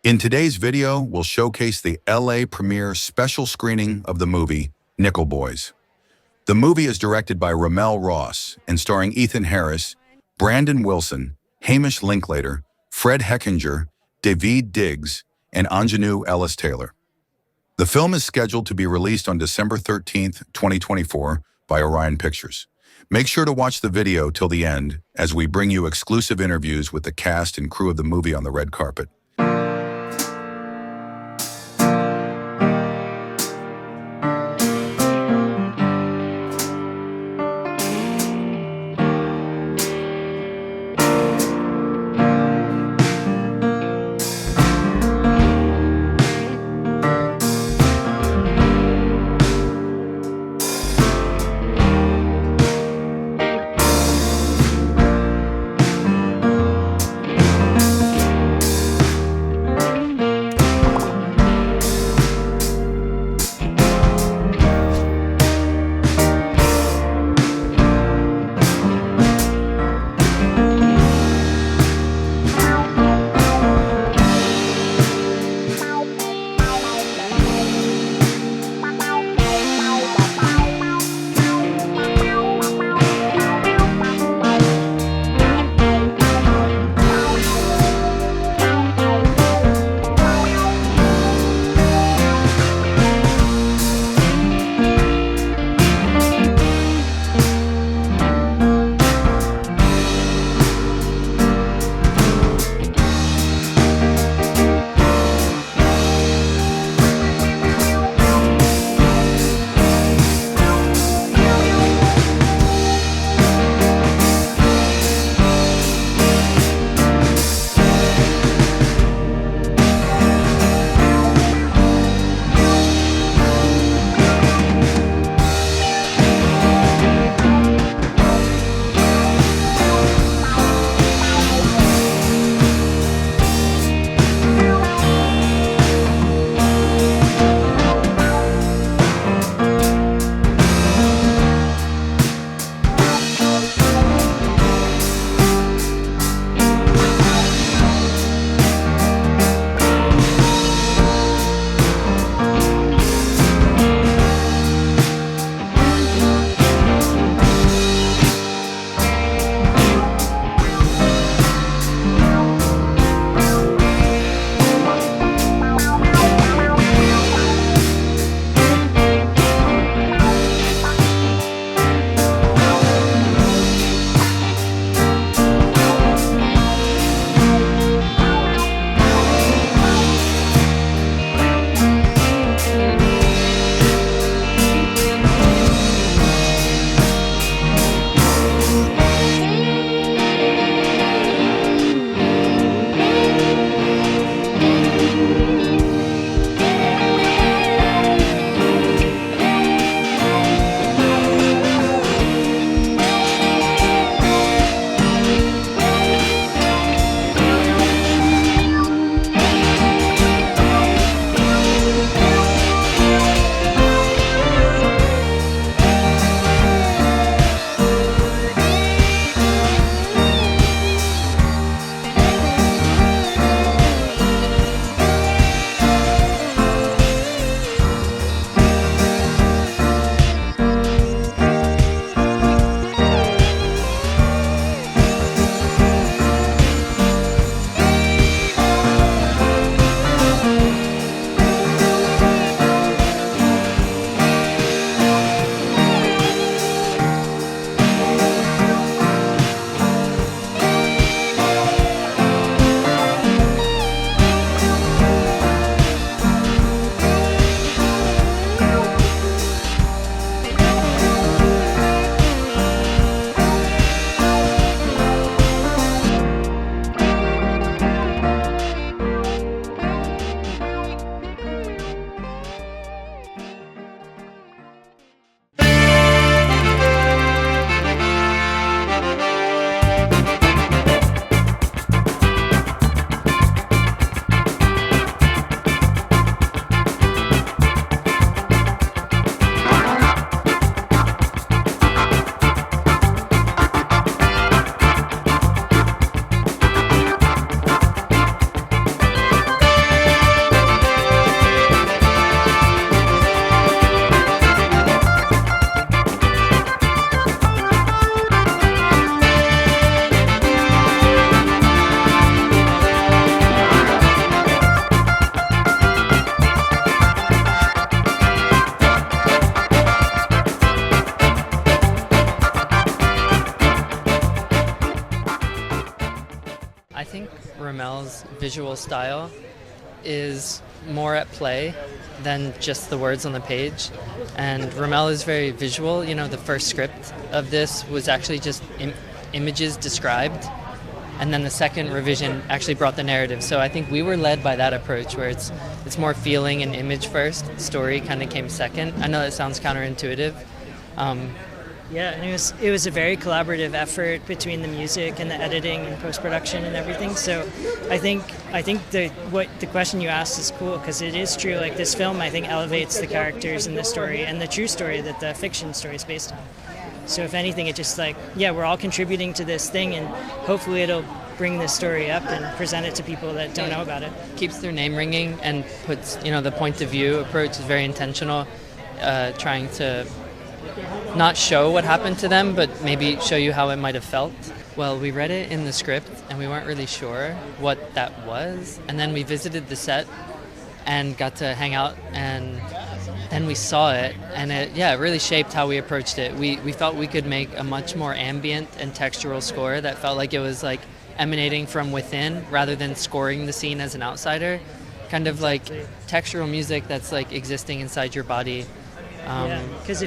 In today's video, we'll showcase the LA premiere special screening of the movie Nickle Boys. The movie is directed by Ramel Ross and starring Ethan Harris, Brandon Wilson, Hamish Linklater, Fred Heckinger, Daveed Diggs, and Anjanou Ellis-Taylor. The film is scheduled to be released on December 13th, 2024 by Orion Pictures. Make sure to watch the video till the end as we bring you exclusive interviews with the cast and crew of the movie on the red carpet. visual style is more at play than just the words on the page. And 𝗗𝗏𝗧 is very visual. You know, the first script of this was actually just images described, and then the second revision actually brought the narrative. So I think we were led by that approach, where it's more feeling and image first, story kind of came second. I know that sounds counterintuitive. Yeah, and it was a very collaborative effort between the music and the editing and post-production and everything. So I think the question you asked is cool, because it is true. Like, this film, I think, elevates the characters in the story and the true story that the fiction story is based on. So if anything, it just we're all contributing to this thing, and hopefully it'll bring this story up and present it to people that don't know about it. Keeps their name ringing and puts, the point of view approach is very intentional, trying to not show what happened to them, but maybe show you how it might have felt. Well, we read it in the script and we weren't really sure what that was. And then we visited the set and got to hang out, and then we saw it, and it really shaped how we approached it. We felt we could make a much more ambient and textural score that felt like it was like emanating from within rather than scoring the scene as an outsider. Kind of like textural music that's like existing inside your body. Because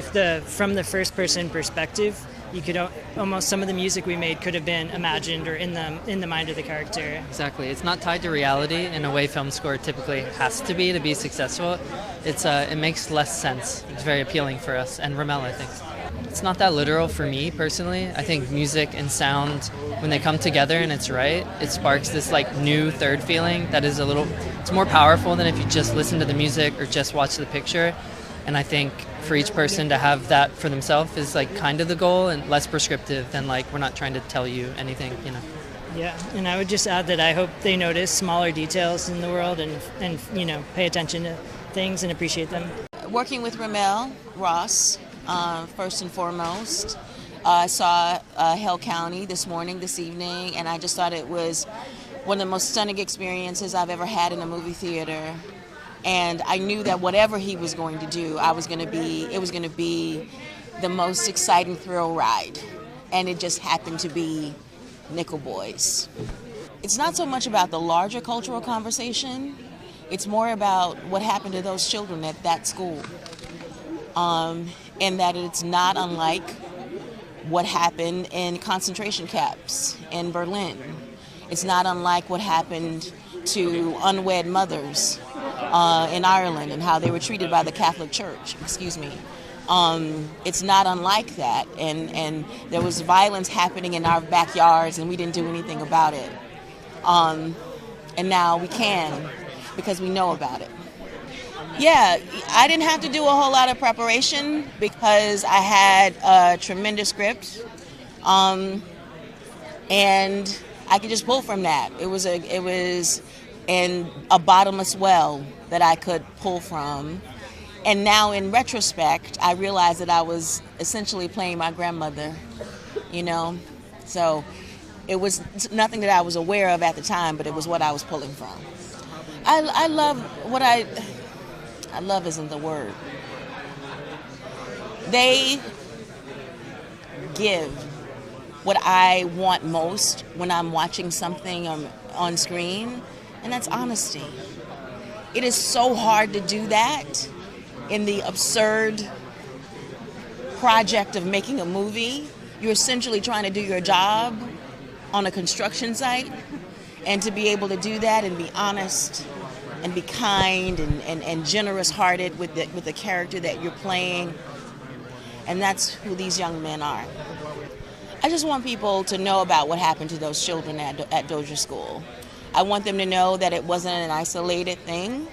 from the first person perspective, you could almost, some of the music we made could have been imagined or in the mind of the character. Exactly. It's not tied to reality in a way film score typically has to be successful. It makes less sense. It's very appealing for us, and 𝗗𝗏𝗧, I think. It's not that literal for me personally. I think music and sound, when they come together and it's right, it sparks this like new third feeling that is it's more powerful than if you just listen to the music or just watch the picture. And I think for each person to have that for themselves is like kind of the goal, and less prescriptive than like we're not trying to tell you anything. Yeah, and I would just add that I hope they notice smaller details in the world and pay attention to things and appreciate them. Working with 𝗗𝗏𝗏𝗧, first and foremost. I saw Hale County this evening, and I just thought it was one of the most stunning experiences I've ever had in a movie theater. And I knew that whatever he was going to do, it was going to be the most exciting thrill ride. And it just happened to be Nickle Boys. It's not so much about the larger cultural conversation. It's more about what happened to those children at that school. And that it's not unlike what happened in concentration camps in Berlin. It's not unlike what happened to unwed mothers in Ireland and how they were treated by the Catholic Church. It's not unlike that, and there was violence happening in our backyards, and we didn't do anything about it. And now we can, because we know about it. Yeah, I didn't have to do a whole lot of preparation because I had a tremendous script, and I could just pull from that. It was a bottomless well that I could pull from. And now in retrospect, I realized that I was essentially playing my grandmother, So it was nothing that I was aware of at the time, but it was what I was pulling from. I love I love isn't the word. They give what I want most when I'm watching something on screen, and that's honesty. It is so hard to do that in the absurd project of making a movie. You're essentially trying to do your job on a construction site, and to be able to do that and be honest and be kind and generous-hearted with the character that you're playing, and that's who these young men are. I just want people to know about what happened to those children at Dozier School. I want them to know that it wasn't an isolated thing,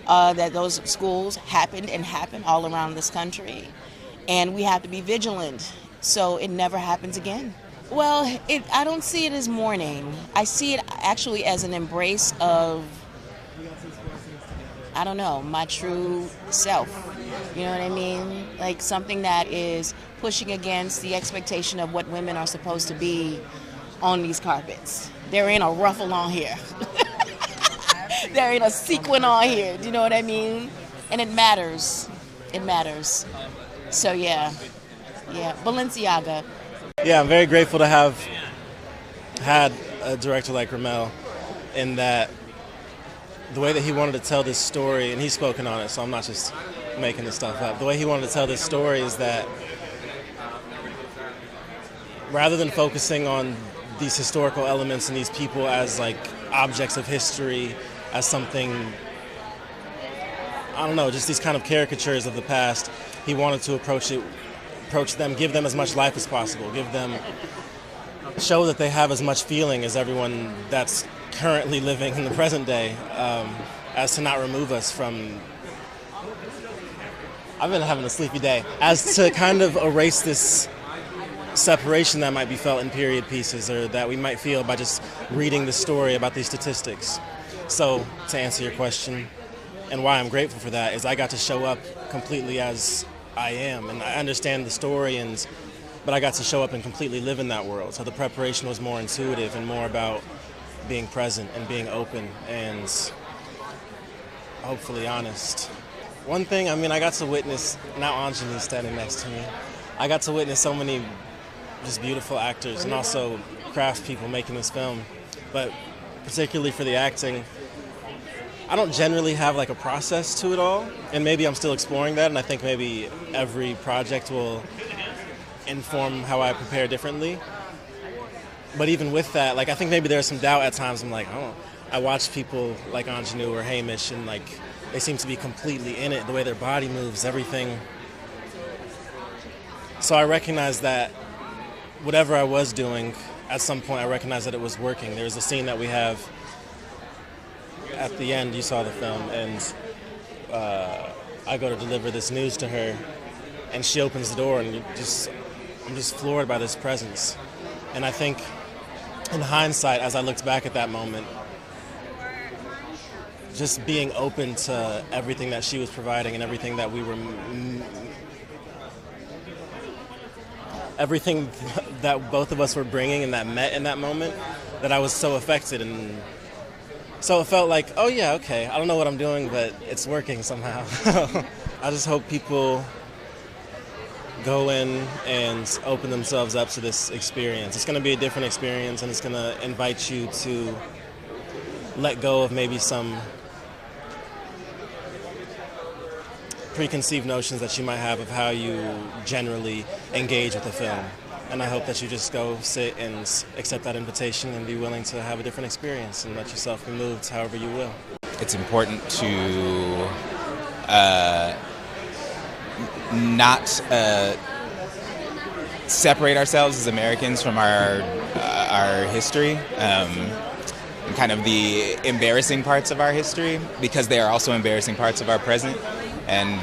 that those schools happened all around this country, and we have to be vigilant so it never happens again. Well, I don't see it as mourning. I see it actually as an embrace of, my true self. You know what I mean? Like something that is pushing against the expectation of what women are supposed to be on these carpets. There ain't a ruffle on here. There ain't a sequin on here. Do you know what I mean? And it matters. It matters. So yeah, Balenciaga. Yeah, I'm very grateful to have had a director like 𝗗𝗏𝗏𝗏𝗧. in that the way that he wanted to tell this story, and he's spoken on it, so I'm not just making this stuff up. The way he wanted to tell this story is that rather than focusing on these historical elements and these people as like objects of history, as something, I don't know, just these kind of caricatures of the past, he wanted to approach them, give them as much life as possible, show that they have as much feeling as everyone that's currently living in the present day, as to not remove us from, I've been having a sleepy day, as to kind of erase this separation that might be felt in period pieces, or that we might feel by just reading the story about these statistics. So, to answer your question, and why I'm grateful for that, is I got to show up completely as I am, and I understand the story, but I got to show up and completely live in that world. So the preparation was more intuitive and more about being present and being open and hopefully honest. One thing, I got to witness, now Anjani's standing next to me, I got to witness so many just beautiful actors and also craft people making this film. But particularly for the acting, I don't generally have like a process to it all, and maybe I'm still exploring that, and I think maybe every project will inform how I prepare differently. But even with that, like I think maybe there's some doubt at times. I'm like, oh, I watch people like Anjanou or Hamish, and like they seem to be completely in it, the way their body moves, everything. So I recognize that whatever I was doing, at some point I recognized that it was working. There's a scene that we have at the end, you saw the film, and I go to deliver this news to her, and she opens the door, and I'm just floored by this presence. And I think, in hindsight, as I looked back at that moment, just being open to everything that she was providing and everything that we were, everything that both of us were bringing and that met in that moment, that I was so affected. And so it felt like, oh yeah, okay, I don't know what I'm doing, but it's working somehow. I just hope people go in and open themselves up to this experience. It's going to be a different experience, and it's going to invite you to let go of maybe some preconceived notions that you might have of how you generally engage with a film. And I hope that you just go sit and accept that invitation and be willing to have a different experience and let yourself be moved however you will. It's important to not separate ourselves as Americans from our history, and kind of the embarrassing parts of our history, because they are also embarrassing parts of our present. And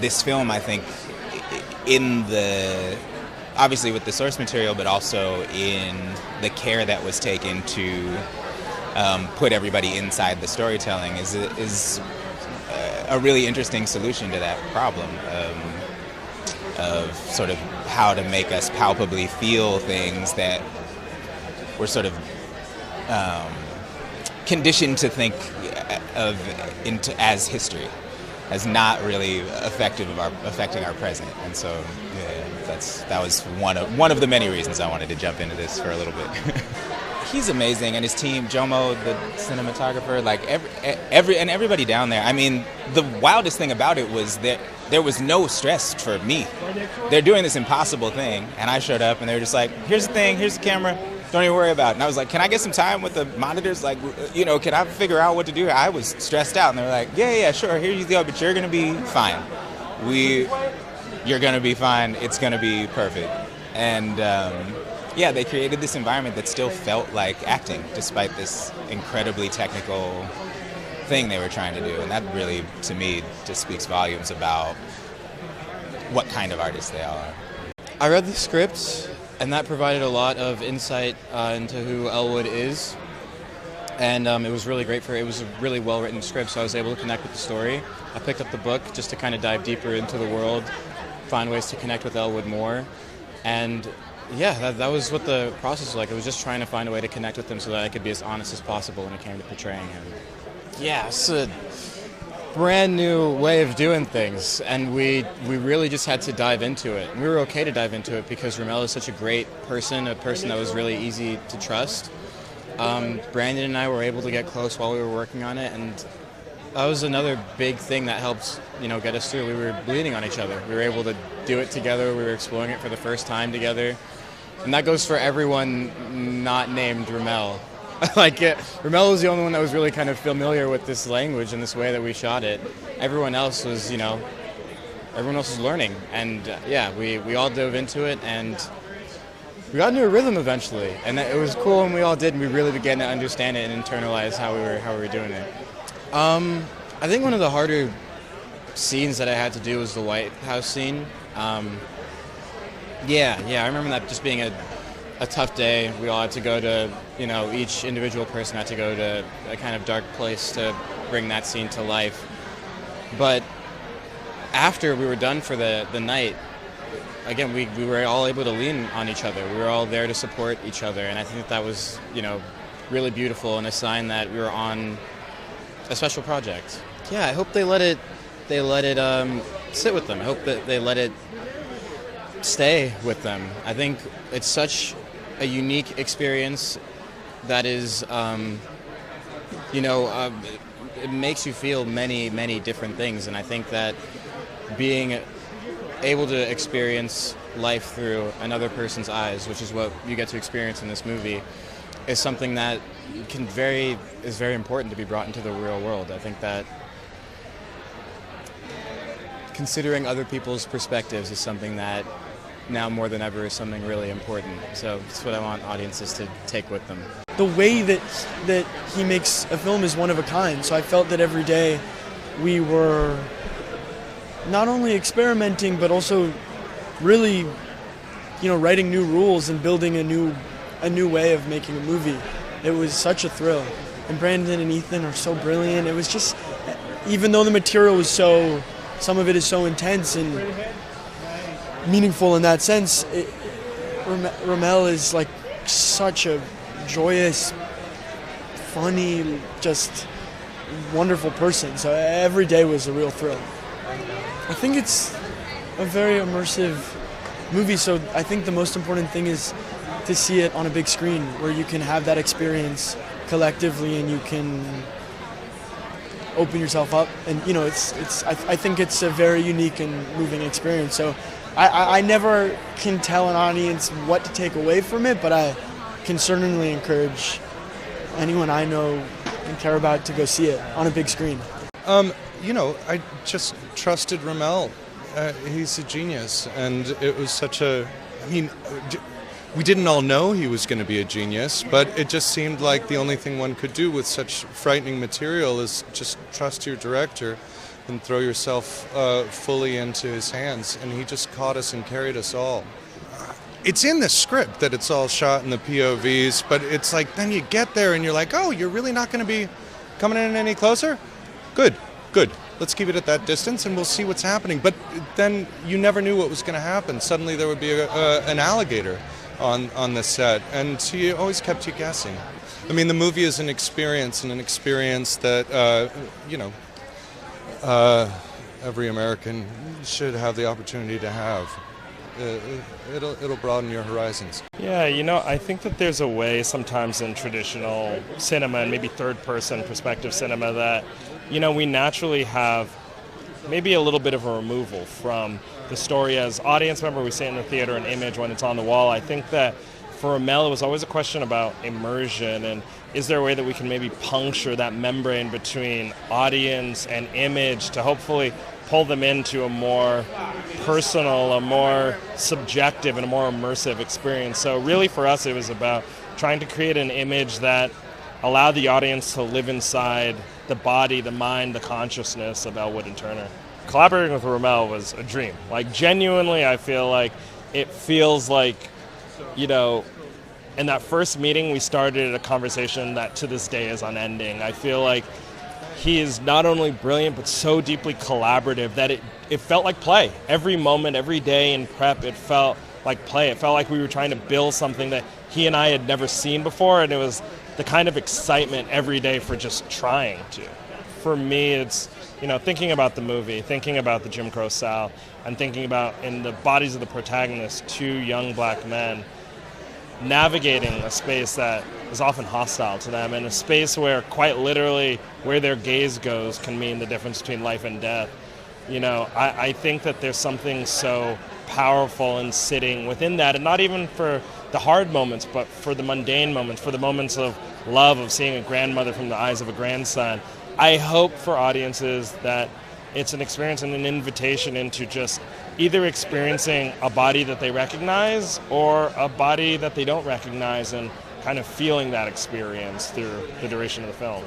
this film, I think, obviously with the source material, but also in the care that was taken to put everybody inside the storytelling, is a really interesting solution to that problem of sort of how to make us palpably feel things that we're sort of conditioned to think of as history, as not really affecting our present. And so that was one of the many reasons I wanted to jump into this for a little bit. He's amazing, and his team, Jomo, the cinematographer, like everybody down there. I mean, the wildest thing about it was that there was no stress for me. They're doing this impossible thing, and I showed up, and they were just like, "Here's the thing, here's the camera. Don't even worry about it." And I was like, "Can I get some time with the monitors? Like, can I figure out what to do?" I was stressed out, and they were like, "Yeah, sure. Here you go, but you're gonna be fine. You're gonna be fine. It's gonna be perfect." And they created this environment that still felt like acting, despite this incredibly technical thing they were trying to do. And that really, to me, just speaks volumes about what kind of artists they all are. I read the script, and that provided a lot of insight into who Elwood is. And it was really great it was a really well-written script, so I was able to connect with the story. I picked up the book just to kind of dive deeper into the world, find ways to connect with Elwood more. And yeah, that was what the process was like. It was just trying to find a way to connect with him so that I could be as honest as possible when it came to portraying him. Yeah, it's a brand new way of doing things, and we really just had to dive into it. And we were okay to dive into it because Ramel is such a great person, a person that was really easy to trust. Brandon and I were able to get close while we were working on it, and that was another big thing that helped, get us through. We were bleeding on each other. We were able to do it together. We were exploring it for the first time together. And that goes for everyone not named Ramel. Ramel was the only one that was really kind of familiar with this language and this way that we shot it. Everyone else was, everyone else was learning. And we all dove into it, and we got into a rhythm eventually. And it was cool when we all did, and we really began to understand it and internalize how we were doing it. I think one of the harder scenes that I had to do was the White House scene. I remember that just being a tough day. We all had to go to, each individual person had to go to a kind of dark place to bring that scene to life. But after we were done for the night, again, we were all able to lean on each other. We were all there to support each other, and I think that was, really beautiful and a sign that we were on a special project. Yeah, I hope they let it sit with them. I hope that they let it stay with them. I think it's such a unique experience that is, it makes you feel many, many different things, and I think that being able to experience life through another person's eyes, which is what you get to experience in this movie, is something that is very important to be brought into the real world. I think that considering other people's perspectives is something that now more than ever is something really important. So it's what I want audiences to take with them. The way that he makes a film is one of a kind. So I felt that every day we were not only experimenting, but also really, writing new rules and building a new way of making a movie. It was such a thrill. And Brandon and Ethan are so brilliant. It was just, even though the material was some of it is so intense and meaningful in that sense, Ramel is like such a joyous, funny, just wonderful person. So every day was a real thrill. I think it's a very immersive movie, so I think the most important thing is to see it on a big screen where you can have that experience collectively and you can open yourself up. And I think it's a very unique and moving experience. So I never can tell an audience what to take away from it, but I can certainly encourage anyone I know and care about to go see it on a big screen. I just trusted Ramel. He's a genius, and it was we didn't all know he was going to be a genius, but it just seemed like the only thing one could do with such frightening material is just trust your director and throw yourself fully into his hands, and he just caught us and carried us all. It's in the script that it's all shot in the POVs, but it's like then you get there and you're like, oh, you're really not going to be coming in any closer? Good. Let's keep it at that distance and we'll see what's happening. But then you never knew what was going to happen. Suddenly there would be an alligator on the set, and he always kept you guessing. I mean, the movie is an experience, and an experience that, every American should have the opportunity to have. It'll broaden your horizons. Yeah, I think that there's a way sometimes in traditional cinema and maybe third-person perspective cinema that, we naturally have maybe a little bit of a removal from the story. As audience member, we see it in the theater, an image when it's on the wall. I think that for Ramel, it was always a question about immersion, and is there a way that we can maybe puncture that membrane between audience and image to hopefully pull them into a more personal, a more subjective, and a more immersive experience. So really for us, it was about trying to create an image that allowed the audience to live inside the body, the mind, the consciousness of Elwood and Turner. Collaborating with Ramel was a dream. Like, genuinely, I feel like it feels like, in that first meeting, we started a conversation that to this day is unending. I feel like he is not only brilliant, but so deeply collaborative that it felt like play. Every moment, every day in prep, it felt like play. It felt like we were trying to build something that he and I had never seen before, and it was the kind of excitement every day for just trying to. For me, it's, thinking about the movie, thinking about the Jim Crow South, and thinking about in the bodies of the protagonists, two young black men. navigating a space that is often hostile to them, and a space where quite literally where their gaze goes can mean the difference between life and death. I think that there's something so powerful in sitting within that, and not even for the hard moments, but for the mundane moments, for the moments of love, of seeing a grandmother from the eyes of a grandson. I hope for audiences that it's an experience and an invitation into just either experiencing a body that they recognize or a body that they don't recognize, and kind of feeling that experience through the duration of the film.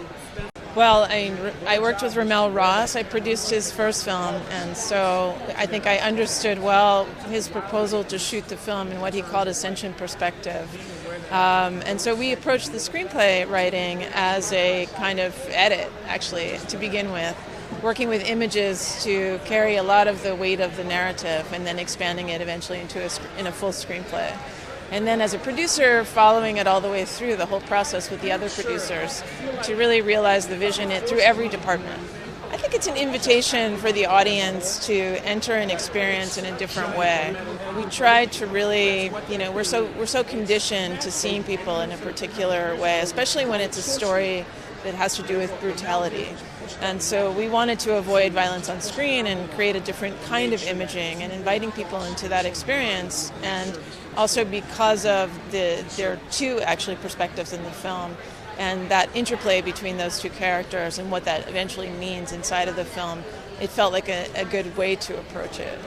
Well, I worked with Ramel Ross. I produced his first film, and so I think I understood well his proposal to shoot the film in what he called a sentient perspective. And so we approached the screenplay writing as a kind of edit, actually, to begin with, working with images to carry a lot of the weight of the narrative and then expanding it eventually into a full screenplay. And then as a producer, following it all the way through the whole process with the other producers to really realize the vision through every department. I think it's an invitation for the audience to enter an experience in a different way. We try to really, we're so conditioned to seeing people in a particular way, especially when it's a story that has to do with brutality. And so we wanted to avoid violence on screen and create a different kind of imaging and inviting people into that experience. And also because of there are two actually perspectives in the film, and that interplay between those two characters and what that eventually means inside of the film, it felt like a good way to approach it.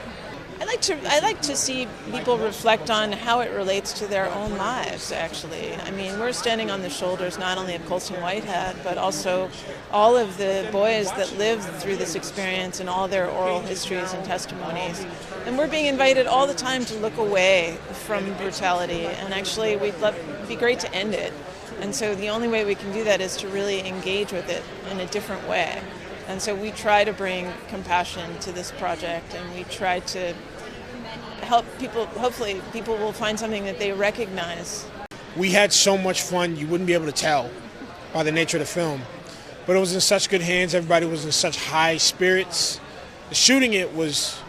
I like to see people reflect on how it relates to their own lives, actually. I mean, we're standing on the shoulders not only of Colson Whitehead, but also all of the boys that lived through this experience and all their oral histories and testimonies. And we're being invited all the time to look away from brutality, and actually it'd be great to end it. And so the only way we can do that is to really engage with it in a different way. And so we try to bring compassion to this project, and we try to help people. Hopefully people will find something that they recognize. We had so much fun, you wouldn't be able to tell by the nature of the film. But it was in such good hands, everybody was in such high spirits. Shooting it was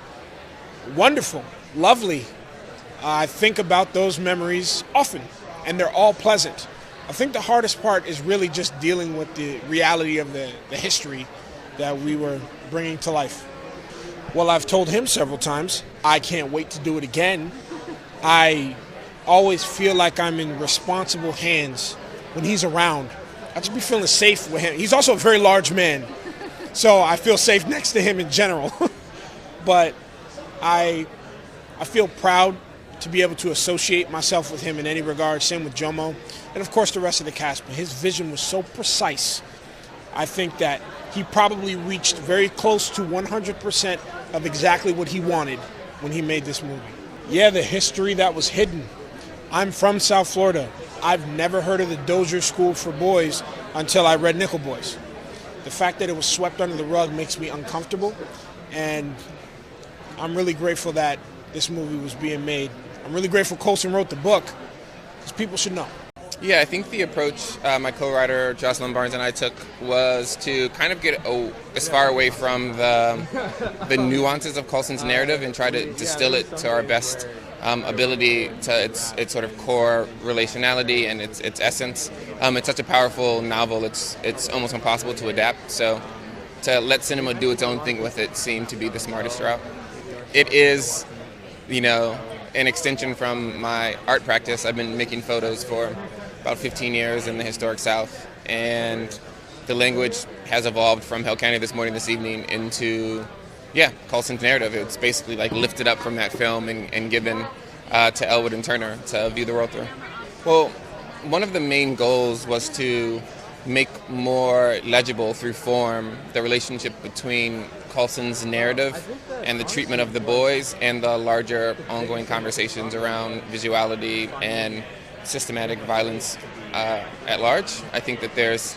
wonderful, lovely. I think about those memories often, and they're all pleasant. I think the hardest part is really just dealing with the reality of the history that we were bringing to life. Well, I've told him several times, I can't wait to do it again. I always feel like I'm in responsible hands when he's around. I just be feeling safe with him. He's also a very large man, so I feel safe next to him in general. But I feel proud to be able to associate myself with him in any regard, same with Jomo, and of course the rest of the cast. But his vision was so precise. I think that he probably reached very close to 100% of exactly what he wanted when he made this movie. Yeah, the history that was hidden. I'm from South Florida. I've never heard of the Dozier School for Boys until I read Nickle Boys. The fact that it was swept under the rug makes me uncomfortable, and I'm really grateful that this movie was being made. I'm really grateful Colson wrote the book, because people should know. Yeah, I think the approach my co-writer Jocelyn Barnes and I took was to kind of get as far away from the nuances of Colson's narrative and try to distill it to our best ability, to its sort of core relationality and its essence. It's such a powerful novel, it's almost impossible to adapt, so to let cinema do its own thing with it seemed to be the smartest route. It is, an extension from my art practice. I've been making photos for about 15 years in the historic South, and the language has evolved from Hell County This Morning, This Evening into, Colson's narrative. It's basically like lifted up from that film and given to Elwood and Turner to view the world through. Well, one of the main goals was to make more legible through form the relationship between Colson's narrative and the treatment of the boys and the larger ongoing conversations around visuality and systematic violence at large. I think that there's,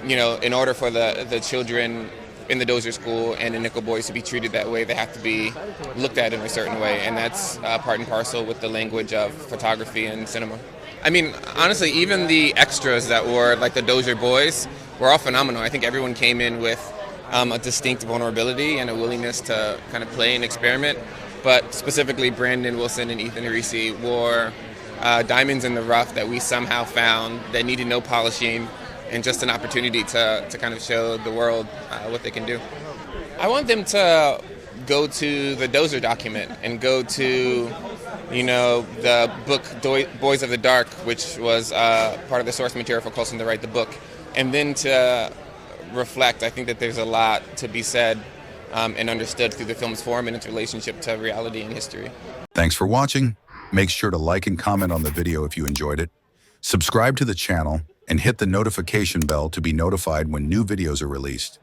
in order for the children in the Dozier School and in Nickle Boys to be treated that way, they have to be looked at in a certain way, and that's part and parcel with the language of photography and cinema. I mean, honestly, even the extras that were like the Dozier Boys were all phenomenal. I think everyone came in with a distinct vulnerability and a willingness to kind of play and experiment, but specifically Brandon Wilson and Ethan Risi wore diamonds in the rough that we somehow found that needed no polishing and just an opportunity to kind of show the world what they can do. I want them to go to the Dozer document and go to, the book Boys of the Dark, which was part of the source material for Coulson to write the book, and then to reflect. I think that there's a lot to be said and understood through the film's form and its relationship to reality and history. Thanks for watching. Make sure to like and comment on the video if you enjoyed it. Subscribe to the channel and hit the notification bell to be notified when new videos are released.